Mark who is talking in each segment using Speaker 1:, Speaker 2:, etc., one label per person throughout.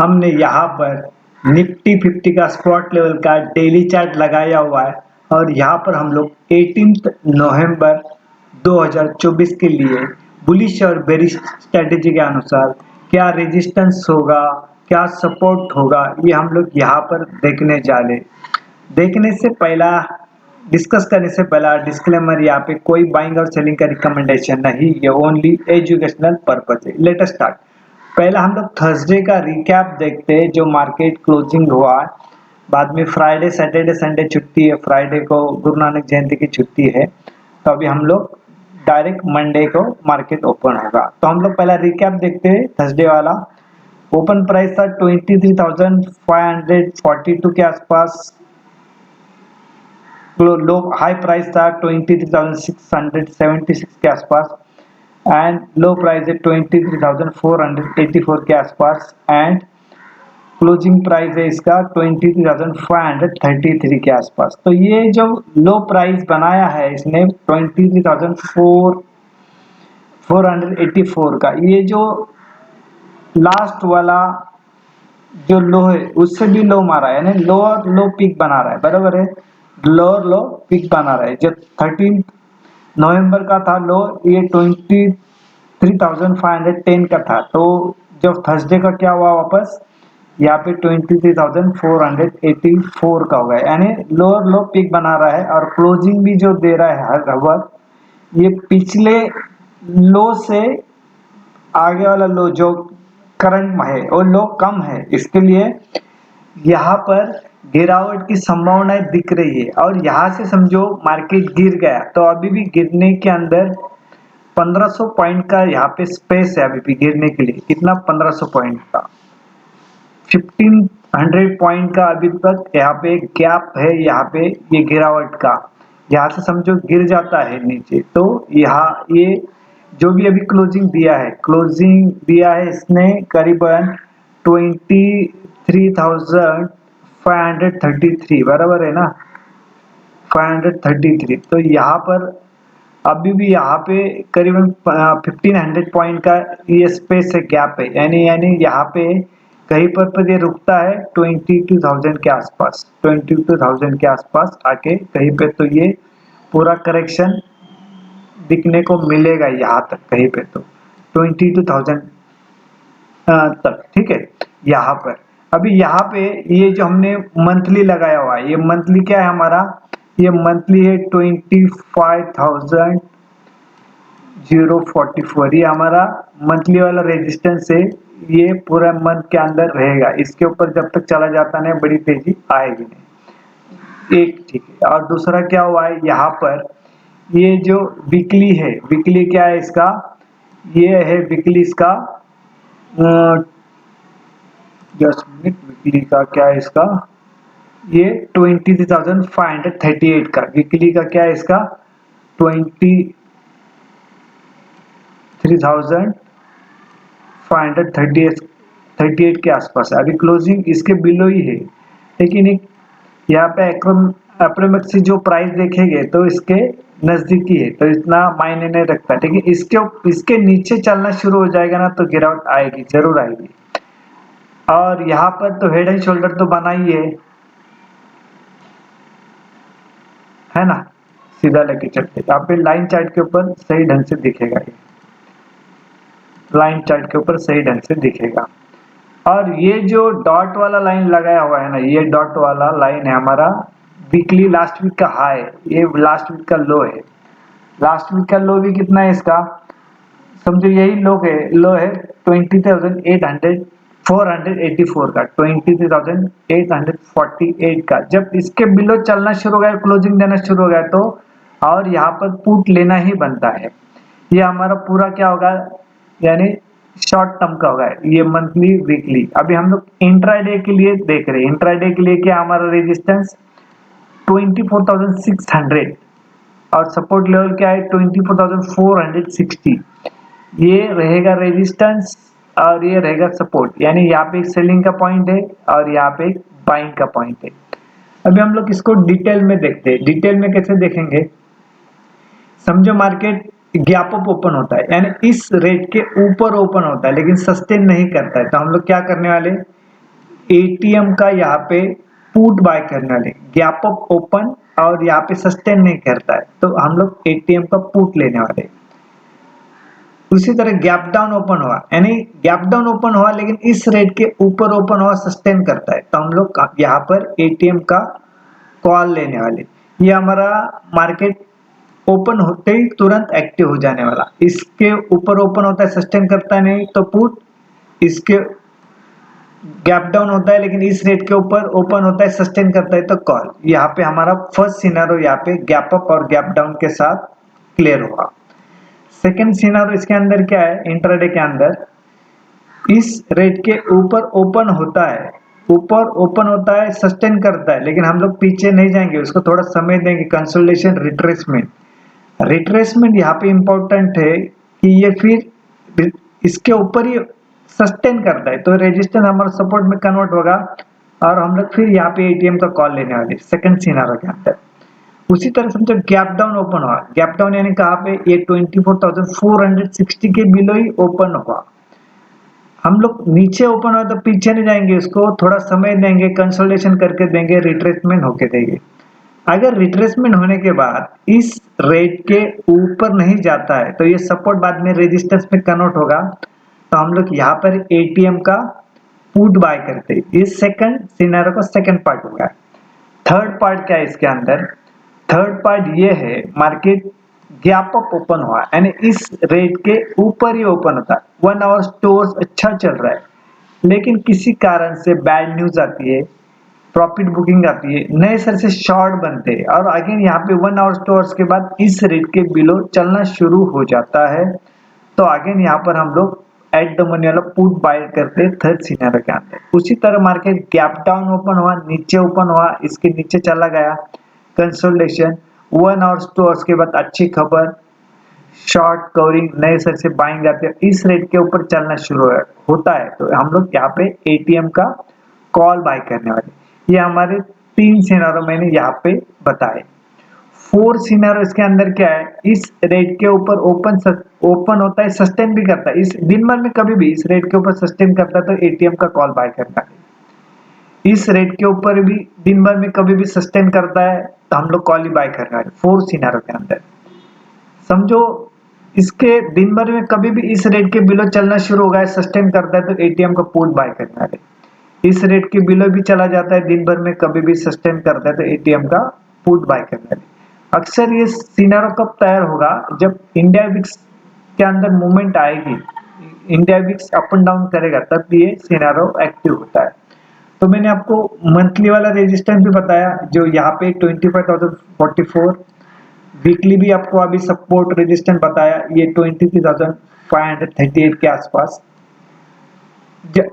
Speaker 1: हमने यहाँ पर निफ्टी 50 का स्पॉट लेवल का डेली चार्ट लगाया हुआ है और यहाँ पर हम लोग 18 नवंबर 2024 के लिए बुलिश और बेरिश स्ट्रेटेजी के अनुसार क्या रेजिस्टेंस होगा, क्या सपोर्ट होगा, ये हम लोग यहाँ पर देखने जा रहे। देखने से पहला, डिस्कस करने से पहला डिस्क्लेमर, यहाँ पे कोई बाइंग और सेलिंग का रिकमेंडेशन नहीं, ये ओनली एजुकेशनल पर्पज है। Let us start. पहला हम लोग थर्सडे का रिकैप देखते हैं जो मार्केट क्लोजिंग हुआ। बाद में फ्राइडे सैटरडे संडे छुट्टी है, फ्राइडे को गुरु नानक जयंती की छुट्टी है, तो अभी हम लोग डायरेक्ट मंडे को मार्केट ओपन होगा। तो हम लोग पहला रिकैप देखते हैं थर्सडे वाला। ओपन प्राइस था 23,542 के आसपास, लो हाई प्राइस था 23,676 के आसपास एंड लो प्राइस है 23,484 के आसपास एंड क्लोजिंग प्राइस है इसका 23,533 के आसपास। तो ये जो लो प्राइस बनाया है इसने 23,484 का, ये जो लास्ट वाला जो लो है उससे भी लो मारा है, यानी लोअर लो पिक बना रहा है, बराबर है, लोअर लो पिक बना रहा है। जब 13 नवंबर का था लो, ये 23,510 का था, तो जब थर्सडे का क्या हुआ वापस यहाँ पे 23,484 का हो गया, यानी लोअर लो पिक बना रहा है और क्लोजिंग भी जो दे रहा है हर वक्त ये पिछले लो से आगे वाला लो जो करंट में है और लो कम है, इसके लिए यहाँ पर गिरावट की संभावनाएं दिख रही है। और यहाँ से समझो मार्केट गिर गया तो अभी भी गिरने के अंदर 1500 पॉइंट का यहाँ पे स्पेस है अभी भी गिरने के लिए। कितना? 1500 पॉइंट का, 1500 पॉइंट का अभी तक यहाँ पे गैप है, यहाँ पे ये गिरावट का। यहाँ से समझो गिर जाता है नीचे तो यहाँ ये जो भी अभी क्लोजिंग दिया है इसने करीबन 23,533, बराबर है ना, 533। तो यहाँ पर अभी भी यहाँ पे करीबन 1500 पॉइंट का ये स्पेस है, गैप है, यानी यहाँ पे कहीं पर ये रुकता है 22,000 के आसपास, 22,000 के आसपास आके कहीं पे तो ये पूरा करेक्शन दिखने को मिलेगा यहाँ तक, कहीं पे तो 22,000 तक, ठीक है। यहाँ पर अभी यहाँ पे ये जो हमने मंथली लगाया हुआ है, ये मंथली क्या है हमारा, ये मंथली है 25,044, ये हमारा मंथली वाला रेजिस्टेंस है, ये पूरा मंथ के अंदर रहेगा। इसके ऊपर जब तक चला जाता नहीं बड़ी तेजी आएगी नहीं, एक ठीक है। और दूसरा क्या हुआ है यहाँ पर, ये जो वीकली है, वीकली क्या है इसका, ये है वीकली इसका, जस्ट मिनट, वीकली का क्या है इसका, ये 23,538 का वीकली का क्या है इसका, 23,538 के आसपास है। अभी क्लोजिंग इसके बिलो ही है, लेकिन एक यहाँ पे अप्रोक्सी जो प्राइस देखेंगे तो इसके नजदीकी है, तो इतना मायने नहीं रखता, लेकिन इसके नीचे चलना शुरू हो जाएगा ना तो गिरावट आएगी, जरूर आएगी। और यहाँ पर तो हेड एंड शोल्डर तो बना ही है ना, सीधा लेके चलते। यहाँ पे लाइन चार्ट के ऊपर सही ढंग से दिखेगा, ये लाइन चार्ट के ऊपर सही ढंग से दिखेगा। और ये जो डॉट वाला लाइन लगाया हुआ है ना, ये डॉट वाला लाइन है हमारा वीकली लास्ट वीक का हाई, ये लास्ट वीक का लो है। लास्ट वीक का लो भी कितना है इसका, समझो यही लो है 484 का, 23,848 का। जब इसके बिलो चलना शुरू हो गया, क्लोजिंग देना शुरू हो गया तो और यहाँ पर पुट लेना ही बनता है। ये हमारा पूरा क्या होगा, यानी शॉर्ट टर्म का होगा, ये मंथली वीकली। अभी हम लोग इंट्राडे के लिए देख रहे हैं, इंट्राडे के लिए क्या हमारा रेजिस्टेंस 24,600 और सपोर्ट लेवल क्या है 24,460, ये रहेगा रेजिस्टेंस और ये रहेगा सपोर्ट, यानी यहाँ पे एक सेलिंग का पॉइंट है और यहाँ पे एक बाइंग का पॉइंट है। अभी हम लोग इसको डिटेल में देखते हैं। डिटेल में कैसे देखेंगे, समझो मार्केट गैप अप ओपन होता है, यानी इस रेट के ऊपर ओपन होता है लेकिन सस्टेन नहीं करता है, तो हम लोग क्या करने वाले, एटीएम का यहाँ पे पुट बाय करने वाले, गैप अप ओपन और यहाँ पे सस्टेन नहीं करता है तो हम लोग एटीएम का पुट लेने वाले। उसी तरह गैप डाउन ओपन हुआ, यानी गैप डाउन ओपन हुआ लेकिन इस रेट के ऊपर ओपन हुआ, सस्टेन करता है तो हम लोग यहाँ पर एटीएम का कॉल लेने वाले। ये हमारा मार्केट ओपन होते ही तुरंत एक्टिव हो जाने वाला। इसके ऊपर ओपन होता है, सस्टेन करता है नहीं तो पुट, इसके गैप डाउन होता है लेकिन इस रेट के ऊपर ओपन होता है, सस्टेन करता है तो कॉल। यहाँ पे हमारा फर्स्ट सिनेरियो यहाँ पे गैप अप और गैप डाउन के साथ क्लियर हुआ। सेकंड सिनेरियो इसके अंदर क्या है, इंट्राडे के अंदर इस रेट के ऊपर ओपन होता है, ऊपर ओपन होता है, सस्टेन करता है लेकिन हम लोग पीछे नहीं जाएंगे, उसको थोड़ा समय देंगे, कंसोलिडेशन रिट्रेसमेंट। रिट्रेसमेंट यहाँ पे इंपॉर्टेंट है कि ये फिर इसके ऊपर ही सस्टेन करता है तो रेजिस्टेंस हमारा सपोर्ट में कन्वर्ट होगा और हम लोग फिर यहाँ पे एटीएम का कॉल लेने वाले सेकंड सिनेरियो के अंदर। उसी तरह समझो गैप डाउन ओपन हुआ, गैप डाउन यानी कहाँ पे, ये 24,460 के बिलो ही ओपन हुआ। हम लोग नीचे ओपन हुआ तो पीछे नहीं जाएंगे, उसको थोड़ा समय देंगे, कंसोलिडेशन करके देंगे, रिट्रेसमेंट होके देंगे। अगर रिट्रेसमेंट होने के बाद इस रेट के ऊपर नहीं जाता है तो ये सपोर्ट बाद में रेजिस्टेंस में कन्वर्ट होगा तो हम लोग यहाँ पर एटीएम का पुट बाय करते हैं। ये सेकंड सिनेरियो का सेकंड पार्ट होगा। थर्ड पार्ट क्या है इसके अंदर, थर्ड पार्ट ये है मार्केट गैप अप ओपन हुआ, यानी इस रेट के ऊपर ही ओपन होता है, 1 आवर स्टोर्स अच्छा चल रहा है लेकिन किसी कारण से बैड न्यूज आती है, प्रॉफिट बुकिंग आती है, नए सर से शॉर्ट बनते हैं और अगेन यहाँ पे 1 आवर स्टोर्स के बाद इस रेट के बिलो चलना शुरू हो जाता है तो अगेन यहाँ पर हम लोग एट द मनी वाला पुट बाय करते हैं थर्ड सिनेरियो के अंदर। उसी तरह मार्केट गैप डाउन ओपन हुआ, नीचे ओपन हुआ, इसके नीचे चला गया, कंसोलिडेशन, 1 आवर स्टोर्स के बाद अच्छी खबर, शॉर्ट कवरिंग, नए सर से बाइंग आते हैं, इस रेट के ऊपर चलना शुरू होता है तो हम लोग यहाँ पे एटीएम का कॉल बाय करने वाले। ये हमारे 3 सिनेरियो मैंने यहाँ पे बताए। 4 सिनेरियो इसके अंदर क्या है, इस रेट के ऊपर ओपन होता है, सस्टेन भी करता है, इस दिन भर में कभी भी इस रेट के ऊपर सस्टेन करता है तो एटीएम का कॉल बाय करना है। इस रेट के ऊपर भी दिन भर में कभी भी सस्टेन करता है तो हम लोग कॉल ही बाय करना है 4 सिनेरियो के अंदर। समझो इसके दिन भर में कभी भी इस रेट के बिलो चलना शुरू हो गया, सस्टेन करता है तो एटीएम का पुट बाय करना है। इस रेट के बिलो भी चला जाता है, दिन भर में कभी भी सस्टेन करता है तो एटीएम का पुट बाय करना है। अक्सर ये सिनेरियो कब तैयार होगा, जब इंडिया विक्स के अंदर मूवमेंट आएगी, India VIX up and down करेगा तब ये सिनेरियो एक्टिव होता है। तो मैंने आपको मंथली वाला रेजिस्टेंस भी बताया जो यहाँ पे 25,044, वीकली भी आपको अभी सपोर्ट रेजिस्टेंस बताया ये 23,538 के आसपास।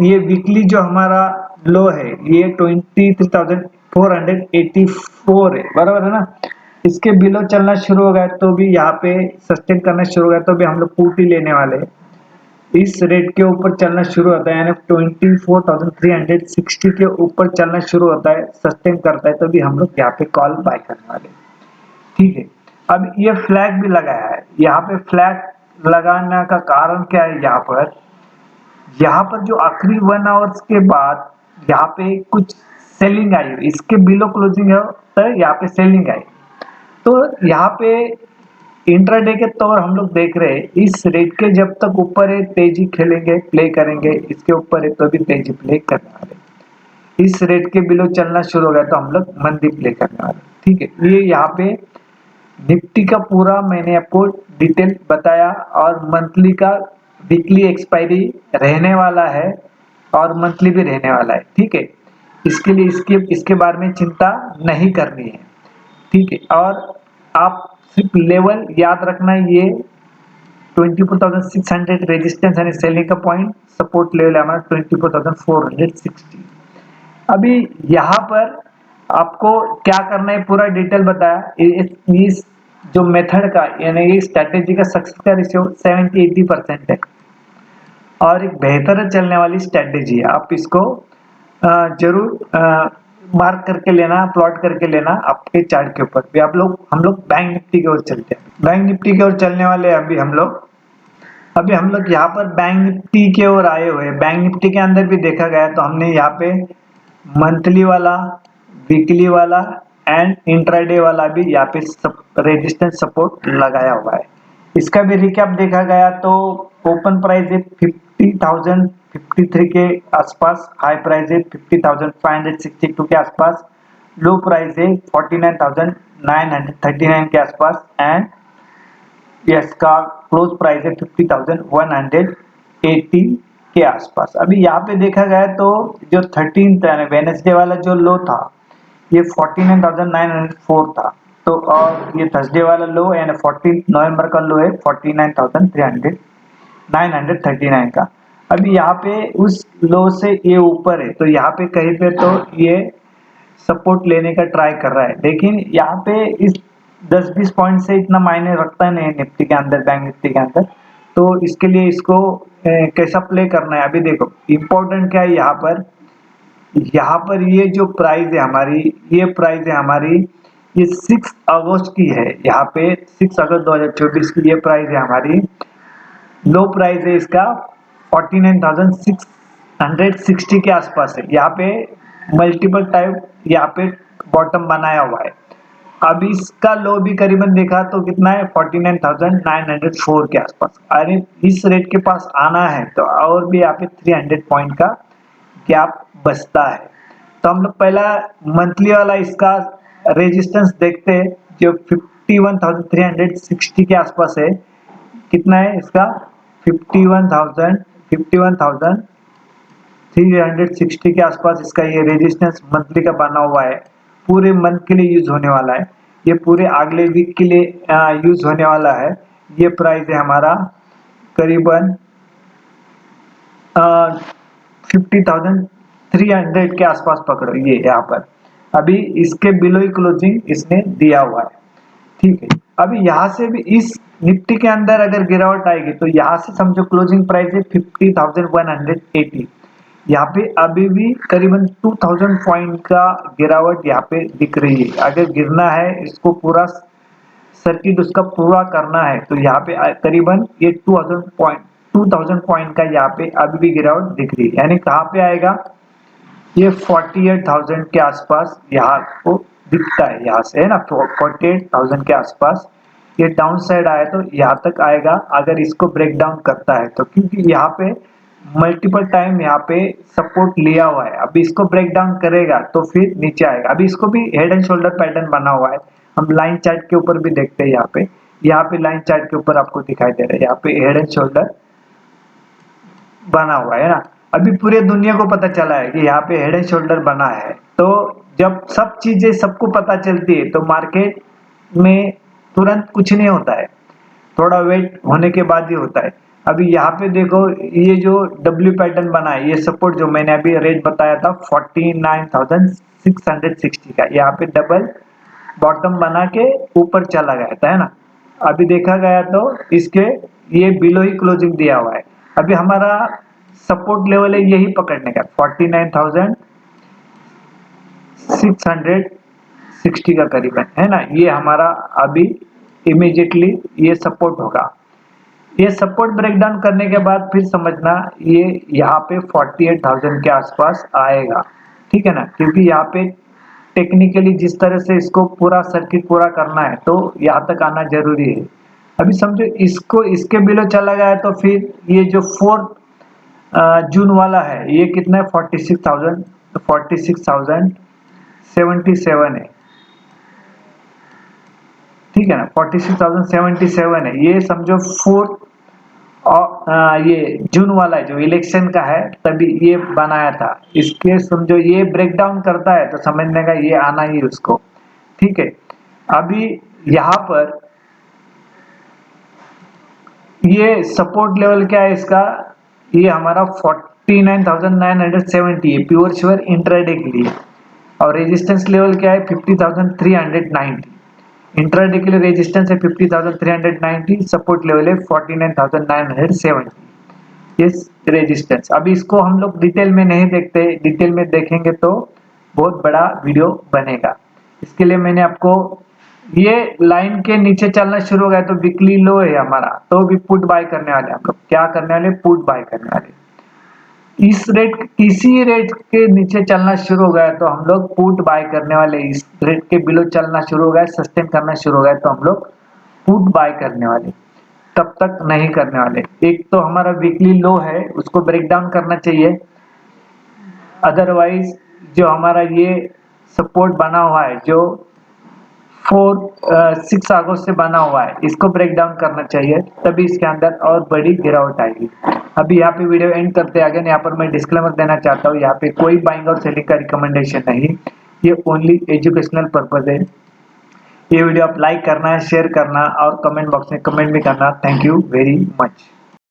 Speaker 1: ये वीकली जो हमारा लो है ये 23,484 है, बराबर है ना। इसके बिलो चलना शुरू हो गया तो भी यहाँ पे सस्टेन करना शुरू हो गया तो भी हम लोग पुट ही लेने वाले हैं। इस रेट के ऊपर चलना शुरू होता है यानी 24,360 के ऊपर चलना शुरू होता है, सस्टेन करता है तो भी हम लोग यहाँ पे कॉल बाय करने वाले। ठीक है, अब ये फ्लैग भी लगाया है, यहाँ पे फ्लैग लगाने का कारण क्या है, यहाँ पर जो आखिरी 1 आवर्स के बाद यहाँ पे कुछ सेलिंग आई, इसके बिलो क्लोजिंग है तो यहाँ पे सेलिंग आई तो यहाँ पे इंट्राडे के तौर हम लोग देख रहे हैं इस रेट के जब तक ऊपर है तेजी खेलेंगे, प्ले करेंगे, इसके ऊपर है तो भी तेजी प्ले करने वाले, इस रेट के बिलो चलना शुरू हो गया तो हम लोग मंदी प्ले करने वाले। ठीक है, ये यहाँ पे निफ्टी का पूरा मैंने आपको डिटेल बताया और मंथली का वीकली एक्सपायरी रहने वाला है और मंथली भी रहने वाला है। ठीक है, इसके लिए इसके बारे में चिंता नहीं करनी है। ठीक है, और आप सिर्फ लेवल याद रखना, ये 24,600 रेजिस्टेंस यानी सेलिंग का पॉइंट, सपोर्ट लेवल है हमारा 24,460। अभी यहाँ पर आपको क्या करना है पूरा डिटेल बताया। इस जो मेथड का यानी ये स्ट्रैटेजी का सक्सेस का रेशियो 70-80% है और एक बेहतर चलने वाली स्ट्रैटेजी है। आप इसको जरूर मार्क करके लेना, प्लॉट करके लेना आपके चार्ट के ऊपर भी। हम लोग बैंक निफ्टी की ओर चलते हैं, बैंक निफ्टी की ओर चलने वाले हैं अभी हम लोग। अभी हम लोग यहाँ पर बैंक निफ्टी के ओर आए हुए हैं। बैंक निफ्टी के अंदर भी देखा गया तो हमने यहाँ पे मंथली वाला, वीकली वाला एंड इंट्राडे वाला भी यहाँ पे रेजिस्टेंस सपोर्ट लगाया हुआ है। इसका भी रिकैप देखा गया तो ओपन प्राइस है 50,053 के आसपास, हाई प्राइस है 50,562 के आसपास, लो प्राइस है 49,939 के आसपास एंड यस का क्लोज प्राइस है 50,180 के आसपास। अभी यहाँ पे देखा गया तो जो 13 वेनेसडे वाला जो लो था ये 49,904 था, तो और ये थर्सडे वाला लो एंड 14 नवंबर का लो है 49,939 का। अभी यहाँ पे उस लो से ये ऊपर है तो यहाँ पे कहीं पे तो ये सपोर्ट लेने का ट्राई कर रहा है, लेकिन यहाँ पे इस 10-20 पॉइंट से इतना मायने रखता नहीं निफ्टी के अंदर, बैंक निफ्टी के अंदर। तो इसके लिए इसको कैसा प्ले करना है, अभी देखो इम्पोर्टेंट क्या है यहाँ पर ये जो प्राइस है हमारी, ये प्राइस है हमारी, ये 6 अगस्त की है। यहाँ पे 6 अगस्त 2024 की ये प्राइस है हमारी। लो प्राइस है इसका 49,660 के आसपास है। यहाँ पे मल्टीपल टाइप यहाँ पे बॉटम बनाया हुआ है। अब इसका लो भी करीबन देखा तो कितना है 49,904 के आसपास। अरे इस रेट के पास आना है तो और भी यहाँ पे 300 पॉइंट का गैप बचता है। तो हम लोग पहला मंथली वाला इसका रेजिस्टेंस देखते हैं जो 51,360 के आसपास है। कितना है इसका 51,360 के आसपास इसका ये रेजिस्टेंस मंथली का बना हुआ है। पूरे मंथ के लिए यूज होने वाला है, ये पूरे अगले वीक के लिए यूज होने वाला है। ये प्राइस है हमारा करीबन 50,300 के आसपास पकड़ो ये यहाँ पर। अभी इसके बिलो ही क्लोजिंग इसने दिया हुआ है, ठीक है। अभी यहाँ से भी इस निफ्टी के अंदर अगर गिरावट आएगी तो यहाँ से समझो क्लोजिंग प्राइस है 50,180। यहाँ पे अभी भी करीबन 2000 पॉइंट का गिरावट यहाँ पे दिख रही है। अगर गिरना है, इसको पूरा सर्किट उसका पूरा करना है तो यहाँ पे करीबन ये 2000 पॉइंट का यहाँ पे अभी भी गिरावट दिख रही है। यानी कहाँ पे आएगा, ये 48,000 के आसपास यहाँ को दिखता है, यहाँ से है ना 48,000 के आसपास ये डाउन साइड आया तो यहाँ तक आएगा अगर इसको ब्रेक डाउन करता है तो, क्योंकि यहाँ पे मल्टीपल टाइम यहाँ पे सपोर्ट लिया हुआ है। अभी इसको ब्रेक डाउन करेगा तो फिर नीचे आएगा। अभी इसको भी हेड एंड शोल्डर पैटर्न बना हुआ है। हम लाइन चार्ट के ऊपर भी देखते हैं, यहाँ पे लाइन चार्ट के ऊपर आपको दिखाई दे रहा है, यहाँ पे हेड एंड शोल्डर बना हुआ है ना। अभी पूरे दुनिया को पता चला है कि यहाँ पे हेड एंड शोल्डर बना है। तो जब सब चीजें सबको पता चलती है तो मार्केट में तुरंत कुछ नहीं होता है, थोड़ा वेट होने के बाद ही होता है। अभी यहाँ पे देखो ये जो डब्ल्यू पैटर्न बना है, ये सपोर्ट जो मैंने अभी रेट बताया था 49,660 का, यहाँ पे डबल बॉटम बना के ऊपर चला गया था, है ना। अभी देखा गया तो इसके ये बिलो ही क्लोजिंग दिया हुआ है। अभी हमारा सपोर्ट लेवल है यही पकड़ने का 49,660 का करीबन, है ना। ये हमारा अभी इमीडिएटली ये सपोर्ट होगा। ये सपोर्ट ब्रेक डाउन करने के बाद फिर समझना ये यहाँ पे 48,000 के आसपास आएगा, ठीक है ना। क्योंकि यहाँ पे टेक्निकली जिस तरह से इसको पूरा सर्किट पूरा करना है तो यहाँ तक आना जरूरी है। अभी समझो इसको इसके बिलो चला गया तो फिर ये जो 4 जून वाला है ये कितना है 46,077 है, ठीक है ना। 46,077 है, ये समझो 4 और ये जून वाला है जो इलेक्शन का है तभी ये बनाया था। इसके समझो ये ब्रेक डाउन करता है तो समझने का ये आना ही उसको, ठीक है। अभी यहाँ पर ये सपोर्ट लेवल क्या है इसका, ये हमारा 49,970 है प्योर श्योर इंट्राडे के लिए, और रेजिस्टेंस लेवल क्या है 50,390। इंट्राडे के लिए रेजिस्टेंस है 50,390, सपोर्ट लेवल है 49,970 ये रेजिस्टेंस। अभी इसको हम लोग डिटेल में नहीं देखते, डिटेल में देखेंगे तो बहुत बड़ा वीडियो बनेगा। इसके लिए मैंने आपको ये लाइन के नीचे चलना शुरू हो गया तो वीकली लो है हमारा, तो भी पुट बाय करने वाले हम लोग। क्या करने वाले? पुट बाय करने वाले। इसी रेट के नीचे चलना शुरू हो गया तो हम लोग पुट बाय करने वाले। इस रेट के बिलो चलना शुरू हो गया, सस्टेन करना शुरू हो गया तो हम लोग पुट बाय करने वाले, तब तक नहीं करने वाले। एक तो हमारा वीकली लो है, उसको ब्रेक डाउन करना चाहिए। अदरवाइज जो हमारा ये सपोर्ट बना हुआ है, जो 6 अगस्त से बना हुआ है, इसको ब्रेक डाउन करना चाहिए, तभी इसके अंदर और बड़ी गिरावट आएगी। अभी यहाँ पे वीडियो एंड करते हैं। अगेन यहाँ पर मैं डिस्क्लेमर देना चाहता हूँ, यहाँ पे कोई बाइंग और सेलिंग का रिकमेंडेशन नहीं, ये ओनली एजुकेशनल पर्पज है। ये वीडियो आप लाइक करना, शेयर करना और कमेंट बॉक्स में कमेंट भी करना। Thank you very much.